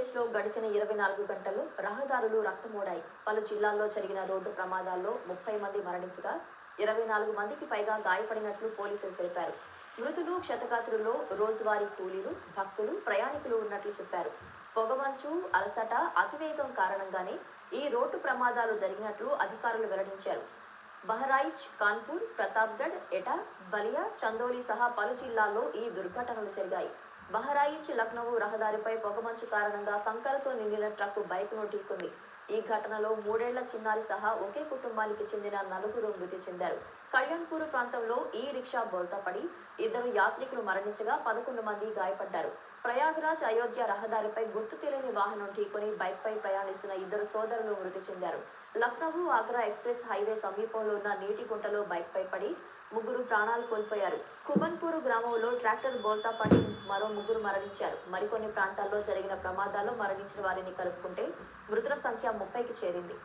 ఆంధ్రప్రదేశ్లో గడిచిన 24 గంటల్లో రహదారులు రక్తమోడాయి. పలు జిల్లాల్లో జరిగిన రోడ్డు ప్రమాదాల్లో 30 మంది మరణించగా 24 మందికి పైగా గాయపడినట్లు పోలీసులు తెలిపారు. మృతులు క్షతగాత్రుల్లో రోజువారీ కూలీలు, భక్తులు, ప్రయాణికులు ఉన్నట్లు చెప్పారు. పొగమంచు, అలసట, అతివేగం కారణంగానే ఈ రోడ్డు ప్రమాదాలు జరిగినట్లు అధికారులు వెల్లడించారు. బహరాయిచ్, కాన్పూర్, ప్రతాప్గఢ్, ఎటా, బలియా, చందోలి సహా పలు జిల్లాల్లో ఈ దుర్ఘటనలు జరిగాయి. బహరాయిచ్ లక్నో రహదారిపై పొగమంచు కారణంగా కంకరతో నిండిన ట్రక్కు బైక్ను ఢీకొంది. ఈ ఘటనలో 3 ఏళ్ల చిన్నారి సహా ఒకే కుటుంబానికి చెందిన 4 మృతి చెందారు. కళ్యాణ్పూర్ ప్రాంతంలో ఈ రిక్షా బోల్తాపడి 2 యాత్రికులు మరణించగా 11 మంది గాయపడ్డారు. ప్రయాగ్రాజ్ అయోధ్య రహదారిపై గుర్తు తెలియని వాహనం ఢీకొని బైక్పై ప్రయాణిస్తున్న 2 సోదరులు మృతి చెందారు. లక్నో ఆగ్రా ఎక్స్ప్రెస్ హైవే సమీపంలో ఉన్న నీటి గుంటలో బైక్పై పడి 3 ప్రాణాలు కోల్పోయారు. కుబన్పూర్ గ్రామంలో ట్రాక్టర్ బోల్తా పడి మరో 3 మరణించారు. మరికొన్ని ప్రాంతాల్లో జరిగిన ప్రమాదాల్లో మరణించిన వారిని కలుపుకుంటే మృతుల సంఖ్య 30కి చేరింది.